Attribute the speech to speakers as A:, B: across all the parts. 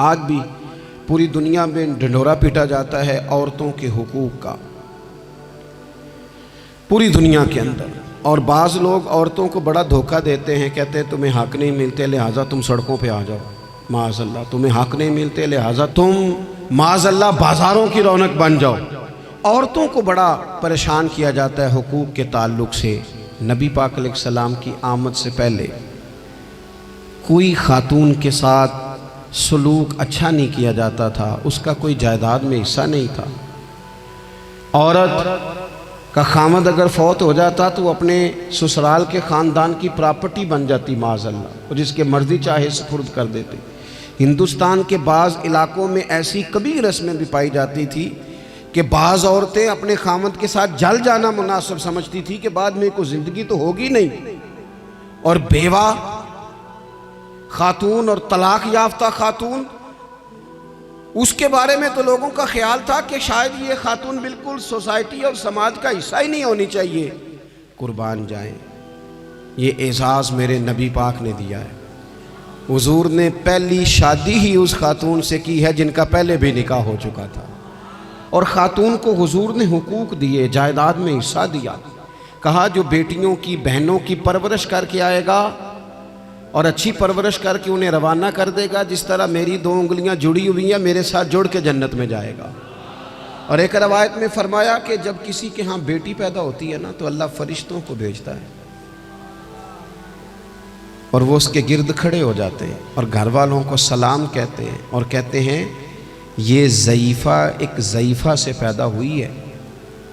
A: آج بھی پوری دنیا میں ڈھنڈورا پیٹا جاتا ہے عورتوں کے حقوق کا، پوری دنیا کے اندر۔ اور بعض لوگ عورتوں کو بڑا دھوکہ دیتے ہیں، کہتے ہیں تمہیں حق نہیں ملتے لہٰذا تم سڑکوں پہ آ جاؤ، معاذ اللہ، تمہیں حق نہیں ملتے لہٰذا تم معاذ اللہ بازاروں کی رونق بن جاؤ۔ عورتوں کو بڑا پریشان کیا جاتا ہے حقوق کے تعلق سے۔ نبی پاک علیہ السلام کی آمد سے پہلے کوئی خاتون کے ساتھ سلوک اچھا نہیں کیا جاتا تھا، اس کا کوئی جائیداد میں حصہ نہیں تھا۔ عورت کا خامد اگر فوت ہو جاتا تو وہ اپنے سسرال کے خاندان کی پراپرٹی بن جاتی معاذ اللہ، اور جس کے مرضی چاہے سپرد کر دیتے۔ ہندوستان کے بعض علاقوں میں ایسی کبھی رسمیں بھی پائی جاتی تھی کہ بعض عورتیں اپنے خامد کے ساتھ جل جانا مناسب سمجھتی تھی کہ بعد میں کوئی زندگی تو ہوگی نہیں، اور بیوہ خاتون اور طلاق یافتہ خاتون، اس کے بارے میں تو لوگوں کا خیال تھا کہ شاید یہ خاتون بالکل سوسائٹی اور سماج کا حصہ ہی نہیں ہونی چاہیے۔ قربان جائیں، یہ اعزاز میرے نبی پاک نے دیا ہے۔ حضور نے پہلی شادی ہی اس خاتون سے کی ہے جن کا پہلے بھی نکاح ہو چکا تھا، اور خاتون کو حضور نے حقوق دیے، جائیداد میں حصہ دیا۔ کہا جو بیٹیوں کی بہنوں کی پرورش کر کے آئے گا اور اچھی پرورش کر کے انہیں روانہ کر دے گا، جس طرح میری 2 انگلیاں جڑی ہوئی ہیں میرے ساتھ جڑ کے جنت میں جائے گا۔ اور ایک روایت میں فرمایا کہ جب کسی کے ہاں بیٹی پیدا ہوتی ہے نا تو اللہ فرشتوں کو بھیجتا ہے، اور وہ اس کے گرد کھڑے ہو جاتے ہیں اور گھر والوں کو سلام کہتے ہیں اور کہتے ہیں یہ ضعیفہ ایک ضعیفہ سے پیدا ہوئی ہے،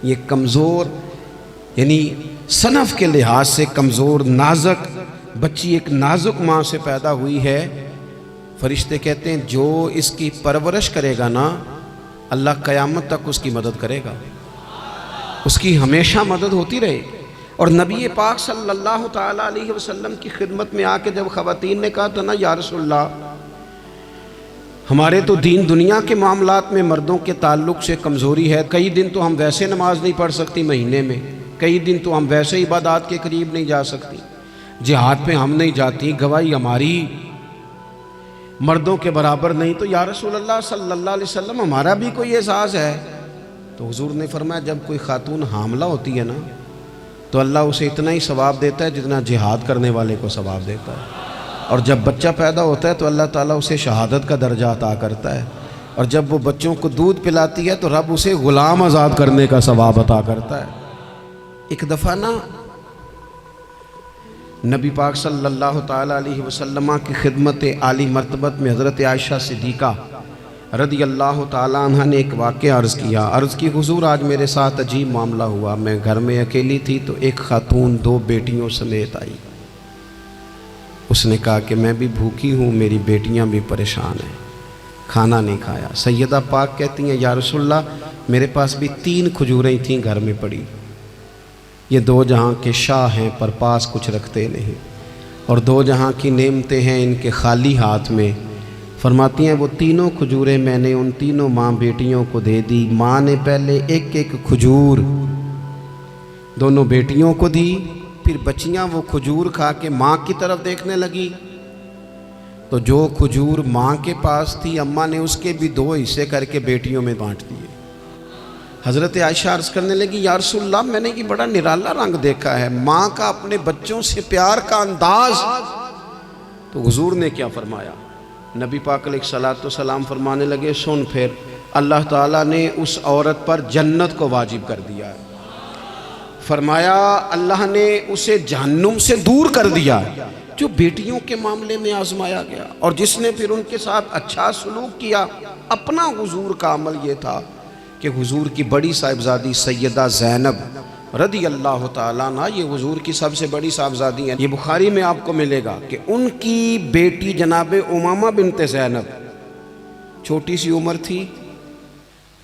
A: یہ کمزور یعنی صنف کے لحاظ سے کمزور نازک بچی ایک نازک ماں سے پیدا ہوئی ہے۔ فرشتے کہتے ہیں جو اس کی پرورش کرے گا نا اللہ قیامت تک اس کی مدد کرے گا، اس کی ہمیشہ مدد ہوتی رہے گی۔ اور نبی پاک صلی اللہ تعالیٰ علیہ وسلم کی خدمت میں آ کے جب خواتین نے کہا تھا نا یا رسول اللہ ہمارے تو دین دنیا کے معاملات میں مردوں کے تعلق سے کمزوری ہے، کئی دن تو ہم ویسے نماز نہیں پڑھ سکتی مہینے میں، کئی دن تو ہم ویسے عبادات کے قریب نہیں جا سکتی، جہاد پہ ہم نہیں جاتی، گواہی ہماری مردوں کے برابر نہیں، تو یا رسول اللہ صلی اللہ علیہ وسلم ہمارا بھی کوئی اعزاز ہے؟ تو حضور نے فرمایا جب کوئی خاتون حاملہ ہوتی ہے نا تو اللہ اسے اتنا ہی ثواب دیتا ہے جتنا جہاد کرنے والے کو ثواب دیتا ہے، اور جب بچہ پیدا ہوتا ہے تو اللہ تعالیٰ اسے شہادت کا درجہ عطا کرتا ہے، اور جب وہ بچوں کو دودھ پلاتی ہے تو رب اسے غلام آزاد کرنے کا ثواب عطا کرتا ہے۔ ایک دفعہ نا نبی پاک صلی اللہ تعالیٰ علیہ وسلم کی خدمت عالی مرتبت میں حضرت عائشہ صدیقہ رضی اللہ تعالیٰ عنہ نے ایک واقعہ عرض کیا۔ عرض کی حضور آج میرے ساتھ عجیب معاملہ ہوا، میں گھر میں اکیلی تھی تو ایک خاتون 2 بیٹیوں سمیت آئی، اس نے کہا کہ میں بھی بھوکی ہوں، میری بیٹیاں بھی پریشان ہیں، کھانا نہیں کھایا۔ سیدہ پاک کہتی ہیں یا رسول اللہ میرے پاس بھی 3 کھجوریں تھیں گھر میں پڑی، یہ 2 جہاں کے شاہ ہیں پر پاس کچھ رکھتے نہیں، اور 2 جہاں کی نعمتیں ہیں ان کے خالی ہاتھ میں۔ فرماتی ہیں وہ 3 کھجوریں میں نے ان 3 ماں بیٹیوں کو دے دی، ماں نے پہلے ایک کھجور دونوں بیٹیوں کو دی، پھر بچیاں وہ کھجور کھا کے ماں کی طرف دیکھنے لگی تو جو کھجور ماں کے پاس تھی اماں نے اس کے بھی 2 حصے کر کے بیٹیوں میں بانٹ دیے۔ حضرت عائشہ عرض کرنے لگی یا رسول اللہ میں نے یہ بڑا نرالا رنگ دیکھا ہے، ماں کا اپنے بچوں سے پیار کا انداز۔ تو حضور نے کیا فرمایا؟ نبی پاک علیہ الصلوۃ والسلام فرمانے لگے سن پھر اللہ تعالیٰ نے اس عورت پر جنت کو واجب کر دیا ہے، فرمایا اللہ نے اسے جہنم سے دور کر دیا جو بیٹیوں کے معاملے میں آزمایا گیا، اور جس نے پھر ان کے ساتھ اچھا سلوک کیا۔ اپنا حضور کا عمل یہ تھا کہ حضور کی بڑی صاحبزادی سیدہ زینب رضی اللہ تعالیٰ عنہ، یہ حضور کی سب سے بڑی صاحبزادی ہیں، یہ بخاری میں آپ کو ملے گا کہ ان کی بیٹی جناب امامہ بنت زینب چھوٹی سی عمر تھی،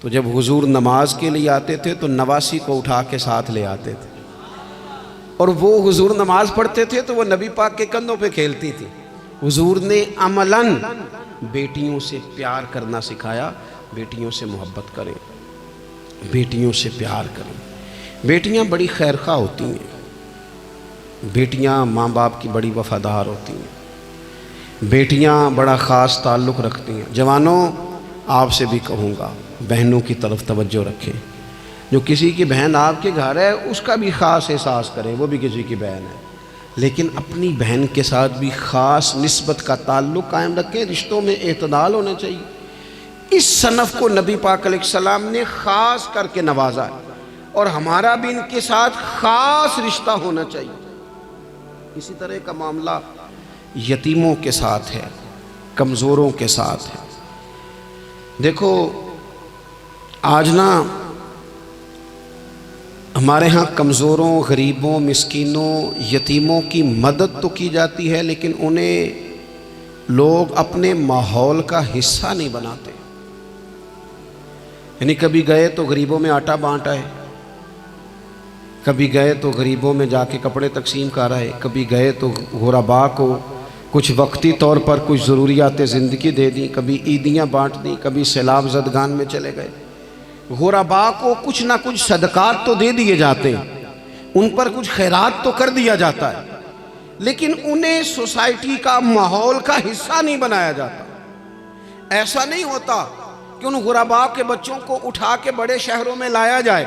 A: تو جب حضور نماز کے لیے آتے تھے تو نواسی کو اٹھا کے ساتھ لے آتے تھے، اور وہ حضور نماز پڑھتے تھے تو وہ نبی پاک کے کندھوں پہ کھیلتی تھی۔ حضور نے عملاً بیٹیوں سے پیار کرنا سکھایا، بیٹیوں سے محبت کریں، بیٹیوں سے پیار کریں۔ بیٹیاں بڑی خیرخواہ ہوتی ہیں، بیٹیاں ماں باپ کی بڑی وفادار ہوتی ہیں۔ بیٹیاں بڑا خاص تعلق رکھتی ہیں۔ جوانوں آپ سے بھی کہوں گا بہنوں کی طرف توجہ رکھیں۔ جو کسی کی بہن آپ کے گھر ہے اس کا بھی خاص احساس کریں، وہ بھی کسی کی بہن ہے، لیکن اپنی بہن کے ساتھ بھی خاص نسبت کا تعلق قائم رکھیں۔ رشتوں میں اعتدال ہونا چاہیے۔ اس صنف کو نبی پاک علیہ السلام نے خاص کر کے نوازا ہے، اور ہمارا بھی ان کے ساتھ خاص رشتہ ہونا چاہیے۔ اسی طرح کا معاملہ یتیموں کے ساتھ ہے، کمزوروں کے ساتھ ہے۔ دیکھو آج نا ہمارے ہاں کمزوروں، غریبوں، مسکینوں، یتیموں کی مدد تو کی جاتی ہے، لیکن انہیں لوگ اپنے ماحول کا حصہ نہیں بناتے۔ یعنی کبھی گئے تو غریبوں میں آٹا بانٹا ہے، کبھی گئے تو غریبوں میں جا کے کپڑے تقسیم کر رہا ہے، کبھی گئے تو غرباء کو کچھ وقتی طور پر کچھ ضروریات زندگی دے دی، کبھی عیدیاں بانٹ دی، کبھی سیلاب زدگان میں چلے گئے۔ غرباء کو کچھ نہ کچھ صدقات تو دے دیے جاتے ہیں، ان پر کچھ خیرات تو کر دیا جاتا ہے، لیکن انہیں سوسائٹی کا ماحول کا حصہ نہیں بنایا جاتا۔ ایسا نہیں ہوتا کہ ان غرباء کے بچوں کو اٹھا کے بڑے شہروں میں لایا جائے،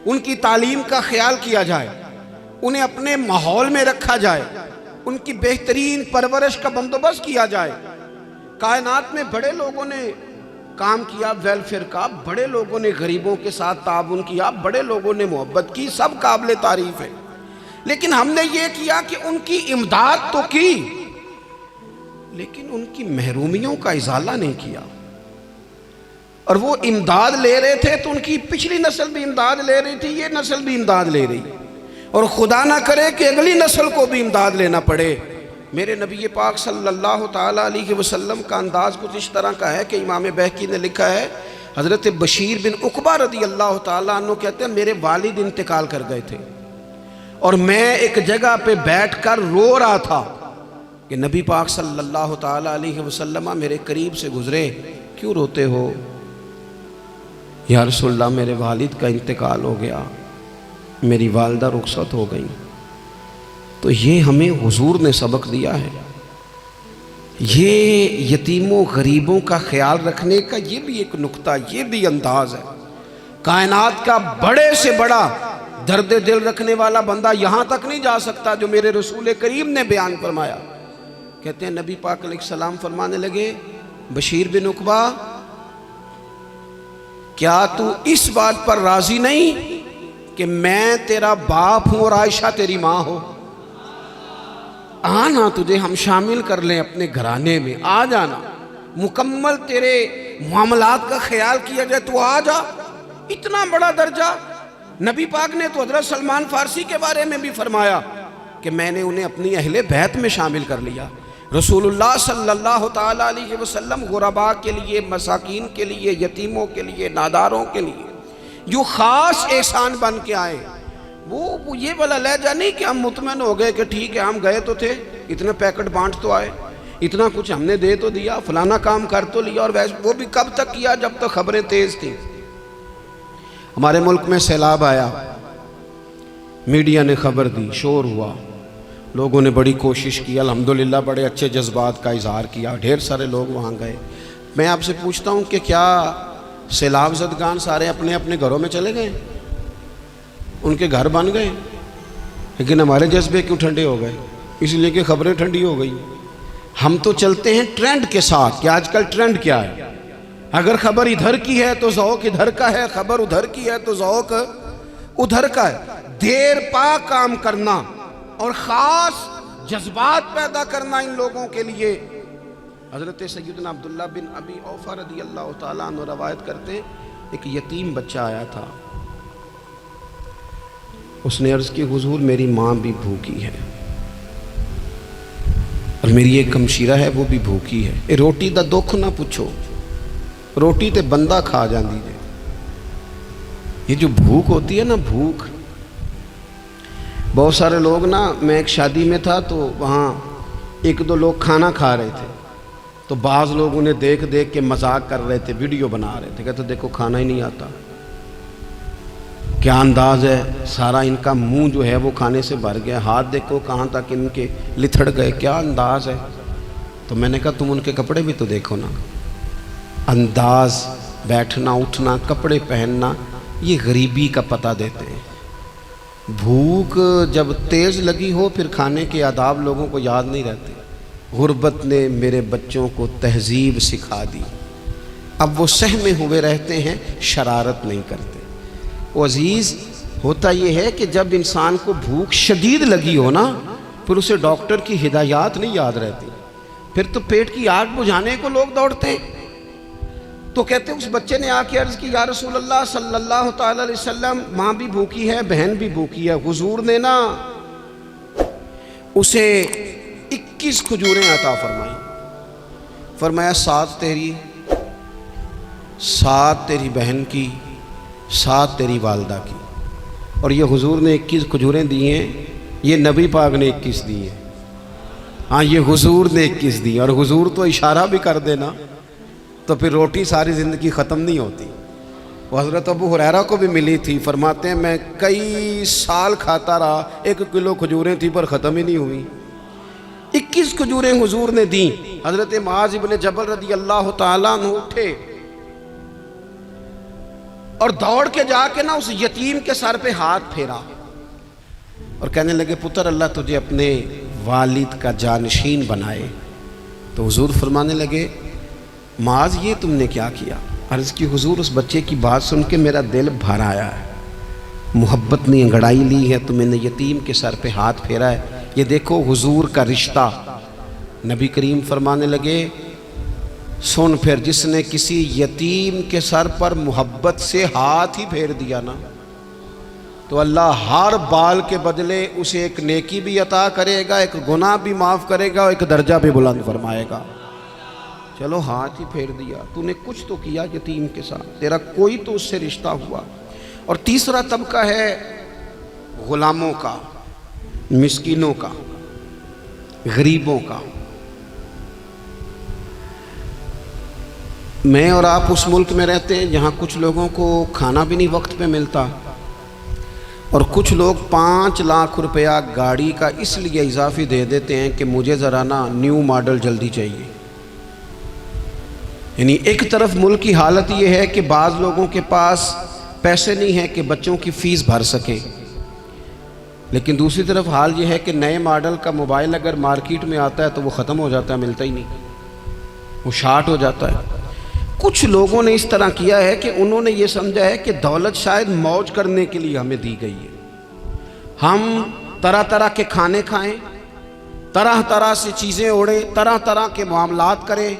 A: ان کی تعلیم کا خیال کیا جائے، انہیں اپنے ماحول میں رکھا جائے، ان کی بہترین پرورش کا بندوبست کیا جائے۔ کائنات میں بڑے لوگوں نے کام کیا ویلفیئر کا، بڑے لوگوں نے غریبوں کے ساتھ تعاون کیا، بڑے لوگوں نے محبت کی، سب قابل تعریف ہے، لیکن ہم نے یہ کیا کہ ان کی امداد تو کی، لیکن ان کی محرومیوں کا ازالہ نہیں کیا۔ اور وہ امداد لے رہے تھے تو ان کی پچھلی نسل بھی امداد لے رہی تھی، یہ نسل بھی امداد لے رہی، اور خدا نہ کرے کہ اگلی نسل کو بھی امداد لینا پڑے۔ میرے نبی پاک صلی اللہ تعالیٰ علیہ وسلم کا انداز کچھ اس طرح کا ہے کہ امام بہقی نے لکھا ہے، حضرت بشیر بن عقبہ رضی اللہ تعالیٰ عنہ کہتے ہیں میرے والد انتقال کر گئے تھے، اور میں ایک جگہ پہ بیٹھ کر رو رہا تھا کہ نبی پاک صلی اللہ تعالیٰ علیہ وسلم میرے قریب سے گزرے، کیوں روتے ہو؟ یا رسول اللہ میرے والد کا انتقال ہو گیا، میری والدہ رخصت ہو گئی۔ تو یہ ہمیں حضور نے سبق دیا ہے، یہ یتیموں غریبوں کا خیال رکھنے کا یہ بھی ایک نقطہ، یہ بھی انداز ہے۔ کائنات کا بڑے سے بڑا درد دل رکھنے والا بندہ یہاں تک نہیں جا سکتا جو میرے رسول کریم نے بیان فرمایا۔ کہتے ہیں نبی پاک علیہ السلام فرمانے لگے، بشیر بن عقبہ کیا تو اس بات پر راضی نہیں کہ میں تیرا باپ ہوں اور عائشہ تیری ماں ہو؟ آنا تجھے ہم شامل کر لیں اپنے گھرانے میں، آ جانا، مکمل تیرے معاملات کا خیال کیا جائے، تو آ جا۔ اتنا بڑا درجہ نبی پاک نے تو حضرت سلمان فارسی کے بارے میں بھی فرمایا کہ میں نے انہیں اپنی اہل بیت میں شامل کر لیا۔ رسول اللہ صلی اللہ تعالیٰ علیہ وسلم غرباء کے لیے، مساکین کے لیے، یتیموں کے لیے، ناداروں کے لیے جو خاص احسان بن کے آئے، وہ یہ والا لہجہ نہیں کہ ہم مطمئن ہو گئے کہ ٹھیک ہے ہم گئے تو تھے، اتنے پیکٹ بانٹ تو آئے، اتنا کچھ ہم نے دے تو دیا، فلانا کام کر تو لیا، اور ویسے وہ بھی کب تک کیا جب تک خبریں تیز تھیں۔ ہمارے ملک میں سیلاب آیا، میڈیا نے خبر دی، شور ہوا، لوگوں نے بڑی کوشش کی، الحمدللہ بڑے اچھے جذبات کا اظہار کیا، ڈھیر سارے لوگ وہاں گئے۔ میں آپ سے پوچھتا ہوں کہ کیا سیلاب زدگان سارے اپنے اپنے گھروں میں چلے گئے؟ ان کے گھر بن گئے، لیکن ہمارے جذبے کیوں ٹھنڈے ہو گئے؟ اس لیے کہ خبریں ٹھنڈی ہو گئی۔ ہم تو چلتے ہیں ٹرینڈ کے ساتھ کہ آج کل ٹرینڈ کیا ہے، اگر خبر ادھر کی ہے تو ذوق ادھر کا ہے، خبر ادھر کی ہے تو ذوق ادھر کا ہے۔ دیر پا کام کرنا اور خاص جذبات پیدا کرنا ان لوگوں کے لیے۔ حضرت سیدنا عبداللہ بن ابی اوفا رضی اللہ تعالیٰ عنہ روایت کرتے، ایک یتیم بچہ آیا تھا، اس نے عرض کی حضور میری ماں بھی بھوکی ہے اور میری ایک ہمشیرہ ہے وہ بھی بھوکی ہے، اے روٹی دا دکھ نہ پوچھو، روٹی تے بندہ کھا جاندی ہے۔ یہ جو بھوک ہوتی ہے نا، بھوک، بہت سارے لوگ نا، میں ایک شادی میں تھا تو وہاں ایک دو لوگ کھانا کھا رہے تھے، تو بعض لوگ انہیں دیکھ دیکھ کے مذاق کر رہے تھے، ویڈیو بنا رہے تھے، کہتے دیکھو کھانا ہی نہیں آتا، کیا انداز ہے، سارا ان کا منہ جو ہے وہ کھانے سے بھر گیا، ہاتھ دیکھو کہاں تک ان کے لتھڑ گئے، کیا انداز ہے۔ تو میں نے کہا تم ان کے کپڑے بھی تو دیکھو نا، انداز، بیٹھنا اٹھنا، کپڑے پہننا، یہ غریبی کا پتہ دیتے ہیں۔ بھوک جب تیز لگی ہو پھر کھانے کے آداب لوگوں کو یاد نہیں رہتے۔ غربت نے میرے بچوں کو تہذیب سکھا دی، اب وہ سہمے ہوئے رہتے ہیں، شرارت نہیں کرتے۔ وہ عزیز، ہوتا یہ ہے کہ جب انسان کو بھوک شدید لگی ہو نا، پھر اسے ڈاکٹر کی ہدایات نہیں یاد رہتی، پھر تو پیٹ کی آگ بجھانے کو لوگ دوڑتے ہیں۔ تو کہتے ہیں اس بچے نے آ کے عرض کی، یا رسول اللہ صلی اللہ تعالی علیہ وسلم، ماں بھی بھوکی ہے، بہن بھی بھوکی ہے۔ حضور نے نا اسے 21 کھجوریں عطا فرمائی، فرمایا 7 تیری، 7 تیری بہن کی، 7 تیری والدہ کی۔ اور یہ حضور نے 21 کھجوریں دی ہیں، یہ نبی پاک نے 21 دی ہیں۔ ہاں، یہ حضور نے 21 دی، اور حضور تو اشارہ بھی کر دینا تو پھر روٹی ساری زندگی ختم نہیں ہوتی۔ وہ حضرت ابو ہریرہ کو بھی ملی تھی، فرماتے ہیں میں کئی سال کھاتا رہا، 1 کلو کھجوریں تھی پر ختم ہی نہیں ہوئی۔ 21 کھجوریں حضور نے دیں۔ حضرت معاذ بن جبل رضی اللہ تعالیٰ عنہ اٹھے اور دوڑ کے جا کے نا اس یتیم کے سر پہ ہاتھ پھیرا اور کہنے لگے، پتر اللہ تجھے اپنے والد کا جانشین بنائے۔ تو حضور فرمانے لگے، معاذ یہ تم نے کیا کیا؟ عرض کی، حضور اس بچے کی بات سن کے میرا دل بھر آیا ہے، محبت نے انگڑائی لی ہے تو میں نے یتیم کے سر پہ ہاتھ پھیرا ہے۔ یہ دیکھو حضور کا رشتہ۔ نبی کریم فرمانے لگے، سن، پھر جس نے کسی یتیم کے سر پر محبت سے ہاتھ ہی پھیر دیا نا، تو اللہ ہر بال کے بدلے اسے ایک نیکی بھی عطا کرے گا، ایک گناہ بھی معاف کرے گا، اور ایک درجہ بھی بلند فرمائے گا۔ چلو ہاتھ ہی پھیر دیا، تو نے کچھ تو کیا یتیم کے ساتھ، تیرا کوئی تو اس سے رشتہ ہوا۔ اور تیسرا طبقہ ہے غلاموں کا، مسکینوں کا، غریبوں کا۔ میں اور آپ اس ملک میں رہتے ہیں جہاں کچھ لوگوں کو کھانا بھی نہیں وقت پہ ملتا، اور کچھ لوگ 5 لاکھ روپیہ گاڑی کا اس لیے اضافی دے دیتے ہیں کہ مجھے ذرا نا نیو ماڈل جلدی چاہیے۔ یعنی ایک طرف ملک کی حالت یہ ہے کہ بعض لوگوں کے پاس پیسے نہیں ہیں کہ بچوں کی فیس بھر سکیں، لیکن دوسری طرف حال یہ ہے کہ نئے ماڈل کا موبائل اگر مارکیٹ میں آتا ہے تو وہ ختم ہو جاتا ہے، ملتا ہی نہیں، وہ شارٹ ہو جاتا ہے۔ کچھ لوگوں نے اس طرح کیا ہے کہ انہوں نے یہ سمجھا ہے کہ دولت شاید موج کرنے کے لیے ہمیں دی گئی ہے، ہم طرح طرح کے کھانے کھائیں، طرح طرح سے چیزیں اوڑیں، طرح طرح کے معاملات کریں۔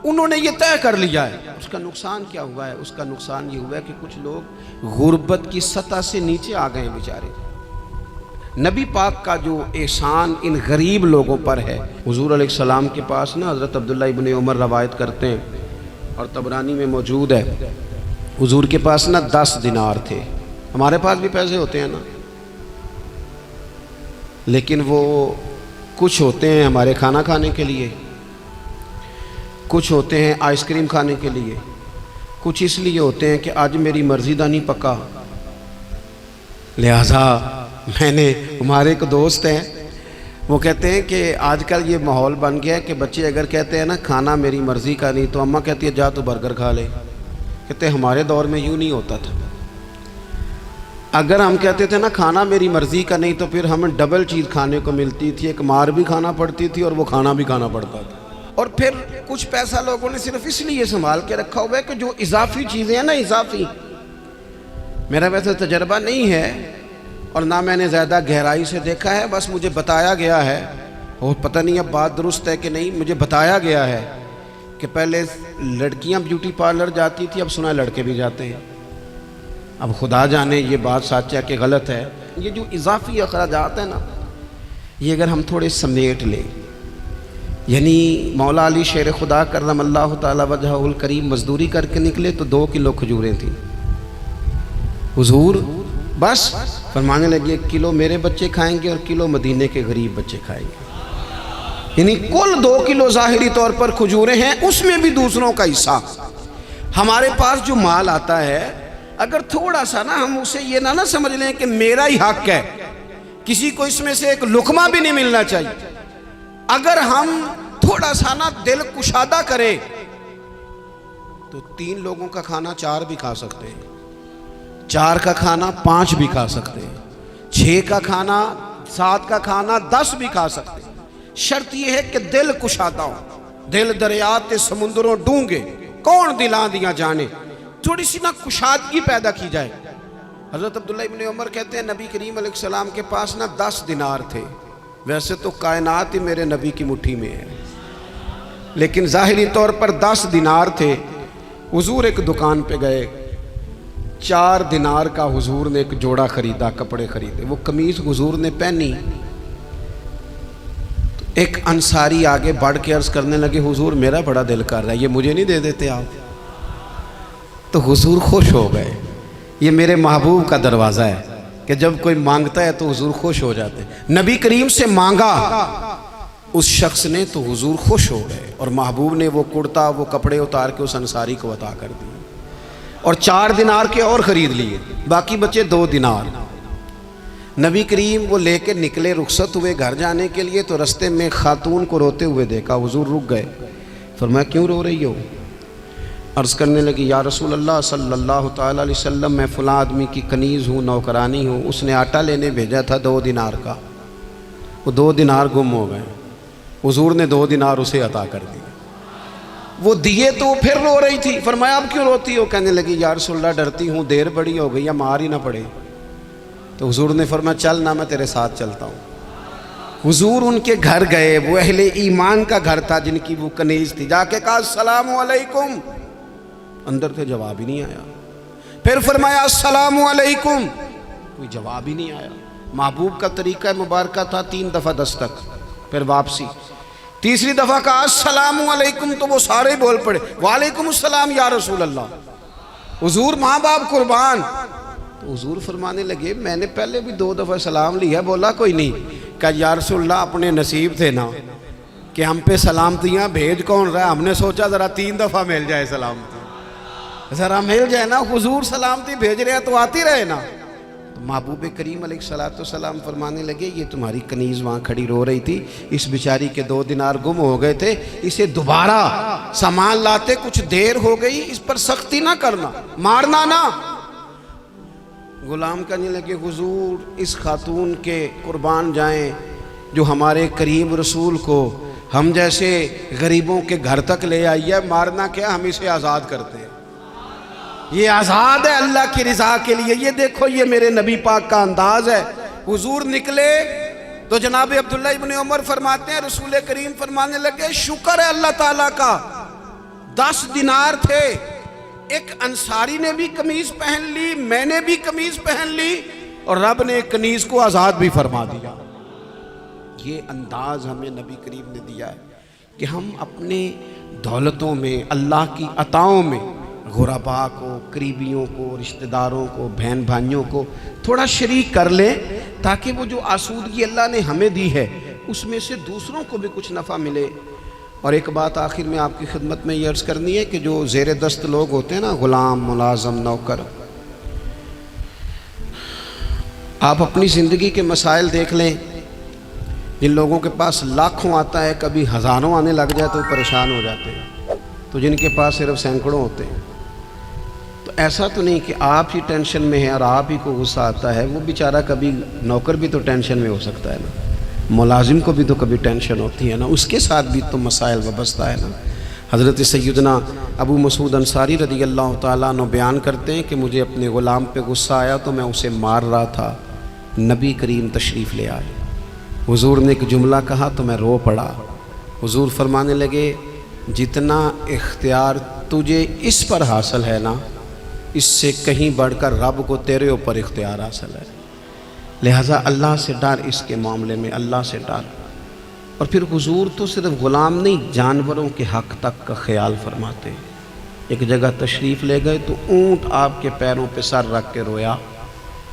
A: انہوں نے یہ طے کر لیا ہے۔ اس کا نقصان کیا ہوا ہے؟ اس کا نقصان یہ ہوا ہے کہ کچھ لوگ غربت کی سطح سے نیچے آ گئے ہیں بیچارے۔ نبی پاک کا جو احسان ان غریب لوگوں پر ہے، حضور علیہ السلام کے پاس نا حضرت عبداللہ ابن عمر روایت کرتے ہیں اور طبرانی میں موجود ہے، حضور کے پاس نا 10 دینار تھے۔ ہمارے پاس بھی پیسے ہوتے ہیں نا، لیکن وہ کچھ ہوتے ہیں ہمارے کھانا کھانے کے لیے، کچھ ہوتے ہیں آئس کریم کھانے کے لیے، کچھ اس لیے ہوتے ہیں کہ آج میری مرضی دا نہیں پکا، لہٰذا میں نے، ہمارے ایک دوست ہیں وہ کہتے ہیں کہ آج کل یہ ماحول بن گیا ہے کہ بچے اگر کہتے ہیں نا کھانا میری مرضی کا نہیں، تو اماں کہتی ہے جا تو برگر کھا لے۔ کہتے ہیں ہمارے دور میں یوں نہیں ہوتا تھا، اگر ہم کہتے تھے نا کھانا میری مرضی کا نہیں تو پھر ہمیں ڈبل چیز کھانے کو ملتی تھی، ایک مار بھی کھانا پڑتی تھی اور وہ کھانا بھی کھانا پڑتا تھا۔ اور پھر کچھ پیسہ لوگوں نے صرف اس لیے سنبھال کے رکھا ہوا ہے کہ جو اضافی چیزیں ہیں نا، اضافی، میرا ویسے تجربہ نہیں ہے اور نہ میں نے زیادہ گہرائی سے دیکھا ہے، بس مجھے بتایا گیا ہے، اور پتہ نہیں اب بات درست ہے کہ نہیں، مجھے بتایا گیا ہے کہ پہلے لڑکیاں بیوٹی پارلر جاتی تھی، اب سنا ہے لڑکے بھی جاتے ہیں۔ اب خدا جانے یہ بات سچ ہے کہ غلط ہے۔ یہ جو اضافی اخراجات ہیں نا، یہ اگر ہم تھوڑے سمیٹ لیں، یعنی مولا علی شیر خدا کرم اللہ تعالی وجہہ الکریم مزدوری کر کے نکلے تو 2 کلو کھجوریں تھیں، حضور بس فرمانے لگے 1 کلو میرے بچے کھائیں گے اور کلو مدینے کے غریب بچے کھائیں گے، یعنی کل 2 کلو ظاہری طور پر کھجوریں ہیں، اس میں بھی دوسروں کا حصہ۔ ہمارے پاس جو مال آتا ہے، اگر تھوڑا سا نا ہم اسے یہ نہ سمجھ لیں کہ میرا ہی حق ہے، کسی کو اس میں سے ایک لقمہ بھی نہیں ملنا چاہیے۔ اگر ہم تھوڑا سا نا دل کشادہ کرے تو 3 لوگوں کا کھانا 4 بھی کھا سکتے ہیں، 4 کا کھانا 5 بھی کھا سکتے ہیں، 6 کا کھانا 7 کا کھانا 10 بھی کھا سکتے ہیں۔ شرط یہ ہے کہ دل کشادہ ہو، دل دریات سمندروں ڈونگے کون دلاں دیا جانے، تھوڑی سی نا کشادگی پیدا کی جائے۔ حضرت عبداللہ ابن عمر کہتے ہیں نبی کریم علیہ السلام کے پاس نا 10 دینار تھے، ویسے تو کائنات ہی میرے نبی کی مٹھی میں ہے، لیکن ظاہری طور پر 10 دینار تھے۔ حضور ایک دکان پہ گئے، 4 دینار کا حضور نے ایک جوڑا خریدا، کپڑے خریدے، وہ قمیض حضور نے پہنی تو ایک انصاری آگے بڑھ کے عرض کرنے لگے حضور میرا بڑا دل کر رہا ہے، یہ مجھے نہیں دے دیتے آپ؟ تو حضور خوش ہو گئے۔ یہ میرے محبوب کا دروازہ ہے کہ جب کوئی مانگتا ہے تو حضور خوش ہو جاتے ہیں۔ نبی کریم سے مانگا اس شخص نے تو حضور خوش ہو گئے، اور محبوب نے وہ کرتا وہ کپڑے اتار کے اس انصاری کو عطا کر دیے، اور 4 دینار کے اور خرید لیے، باقی بچے 2 دینار۔ نبی کریم وہ لے کے نکلے، رخصت ہوئے گھر جانے کے لیے، تو رستے میں خاتون کو روتے ہوئے دیکھا، حضور رک گئے، فرمایا کیوں رو رہی ہو؟ عرض کرنے لگی یا رسول اللہ صلی اللہ تعالیٰ علیہ وسلم میں فلاں آدمی کی کنیز ہوں، نوکرانی ہوں، اس نے آٹا لینے بھیجا تھا 2 دینار کا، وہ 2 دینار گم ہو گئے، حضور نے 2 دینار اسے عطا کر دیے۔ وہ دیے تو وہ پھر رو رہی تھی، فرمایا اب کیوں روتی ہو؟ کہنے لگی یا رسول اللہ ڈرتی ہوں دیر بڑی ہو گئی یا مار ہی نہ پڑے۔ تو حضور نے فرمایا چل نہ میں تیرے ساتھ چلتا ہوں۔ حضور ان کے گھر گئے، وہ اہل ایمان کا گھر تھا جن کی وہ کنیز تھی، جا کے کہا السلام علیکم، اندر سے جواب ہی نہیں آیا۔ پھر فرمایا السلام علیکم، کوئی جواب ہی نہیں آیا۔ محبوب کا طریقہ مبارکہ تھا 3 دفعہ دستک، پھر واپسی، تیسری دفعہ کہا السلام علیکم تو وہ سارے بول پڑے وعلیکم السلام یا رسول اللہ، حضور ماں باپ قربان۔ تو حضور فرمانے لگے میں نے پہلے بھی 2 دفعہ سلام لیا، بولا کوئی نہیں؟ کہا یا رسول اللہ اپنے نصیب تھے نا کہ ہم پہ سلامتیاں بھیج کون رہا ہے، ہم نے سوچا ذرا 3 دفعہ مل جائے سلامتی، ذرا مل جائے نا، حضور سلامتی بھیج رہے ہیں تو آتی رہے نا۔ تو محبوب کریم علیہ السلام فرمانے لگے یہ تمہاری کنیز وہاں کھڑی رو رہی تھی، اس بیچاری کے 2 دینار گم ہو گئے تھے، اسے دوبارہ سامان لاتے کچھ دیر ہو گئی، اس پر سختی نہ کرنا، مارنا نہ۔ غلام کہنے لگے حضور اس خاتون کے قربان جائیں جو ہمارے کریم رسول کو ہم جیسے غریبوں کے گھر تک لے آئی ہے، مارنا کیا، ہم اسے آزاد کرتے ہیں، یہ آزاد ہے اللہ کی رضا کے لیے۔ یہ دیکھو یہ میرے نبی پاک کا انداز ہے۔ حضور نکلے تو جناب عبداللہ ابن عمر فرماتے ہیں رسول کریم فرمانے لگے شکر ہے اللہ تعالیٰ کا، 10 دینار تھے، ایک انصاری نے بھی قمیض پہن لی، میں نے بھی قمیض پہن لی، اور رب نے کنیز کو آزاد بھی فرما دیا۔ یہ انداز ہمیں نبی کریم نے دیا ہے کہ ہم اپنے دولتوں میں، اللہ کی عطاؤں میں غرباء کو، قریبیوں کو، رشتہ داروں کو، بہن بھائیوں کو تھوڑا شریک کر لیں، تاکہ وہ جو آسودگی اللہ نے ہمیں دی ہے اس میں سے دوسروں کو بھی کچھ نفع ملے۔ اور ایک بات آخر میں آپ کی خدمت میں یہ عرض کرنی ہے کہ جو زیر دست لوگ ہوتے ہیں نا، غلام، ملازم، نوکر، آپ اپنی زندگی کے مسائل دیکھ لیں، جن لوگوں کے پاس لاکھوں آتا ہے، کبھی ہزاروں آنے لگ جائے تو پریشان ہو جاتے ہیں، تو جن کے پاس صرف سینکڑوں ہوتے ہیں، تو ایسا تو نہیں کہ آپ ہی ٹینشن میں ہیں اور آپ ہی کو غصہ آتا ہے، وہ بیچارہ کبھی نوکر بھی تو ٹینشن میں ہو سکتا ہے نا، ملازم کو بھی تو کبھی ٹینشن ہوتی ہے نا، اس کے ساتھ بھی تو مسائل وابستہ ہے نا۔ حضرت سیدنا ابو مسعود انصاری رضی اللہ تعالیٰ عنہ بیان کرتے ہیں کہ مجھے اپنے غلام پہ غصہ آیا تو میں اسے مار رہا تھا، نبی کریم تشریف لے آئے، حضور نے ایک جملہ کہا تو میں رو پڑا۔ حضور فرمانے لگے جتنا اختیار تجھے اس پر حاصل ہے نا، اس سے کہیں بڑھ کر رب کو تیرے اوپر اختیار حاصل ہے، لہٰذا اللہ سے ڈر، اس کے معاملے میں اللہ سے ڈر۔ اور پھر حضور تو صرف غلام نہیں، جانوروں کے حق تک کا خیال فرماتے۔ ایک جگہ تشریف لے گئے تو اونٹ آپ کے پیروں پہ سر رکھ کے رویا،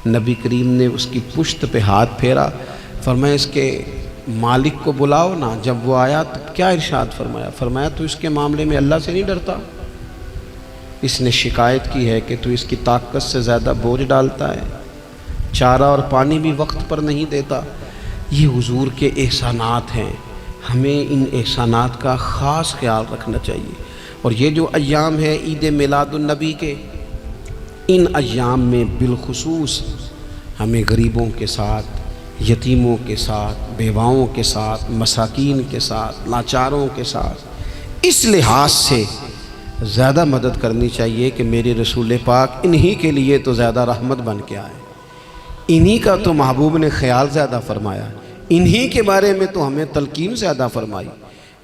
A: نبی کریم نے اس کی پشت پہ ہاتھ پھیرا، فرمایا اس کے مالک کو بلاؤ نا۔ جب وہ آیا تو کیا ارشاد فرمایا؟ فرمایا تو اس کے معاملے میں اللہ سے نہیں ڈرتا، اس نے شکایت کی ہے کہ تو اس کی طاقت سے زیادہ بوجھ ڈالتا ہے، چارہ اور پانی بھی وقت پر نہیں دیتا۔ یہ حضور کے احسانات ہیں ہمیں ان احسانات کا خاص خیال رکھنا چاہیے۔ اور یہ جو ایام ہے عید میلاد النبی کے، ان ایام میں بالخصوص ہمیں غریبوں کے ساتھ، یتیموں کے ساتھ، بیواؤں کے ساتھ، مساکین کے ساتھ، لاچاروں کے ساتھ اس لحاظ سے زیادہ مدد کرنی چاہیے کہ میرے رسول پاک انہی کے لیے تو زیادہ رحمت بن کے آئے، انہی کا تو محبوب نے خیال زیادہ فرمایا، انہی کے بارے میں تو ہمیں تلقین زیادہ فرمائی۔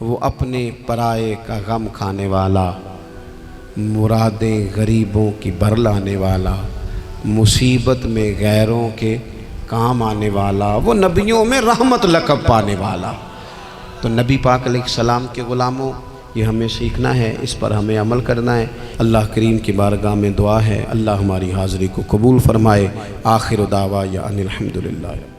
A: وہ اپنے پرائے کا غم کھانے والا، مرادیں غریبوں کی بر لانے والا، مصیبت میں غیروں کے کام آنے والا، وہ نبیوں میں رحمت لقب پانے والا۔ تو نبی پاک علیہ السلام کے غلاموں، یہ ہمیں سیکھنا ہے، اس پر ہمیں عمل کرنا ہے۔ اللہ کریم کی بارگاہ میں دعا ہے اللہ ہماری حاضری کو قبول فرمائے۔ آخر دعوانا ان الحمدللہ۔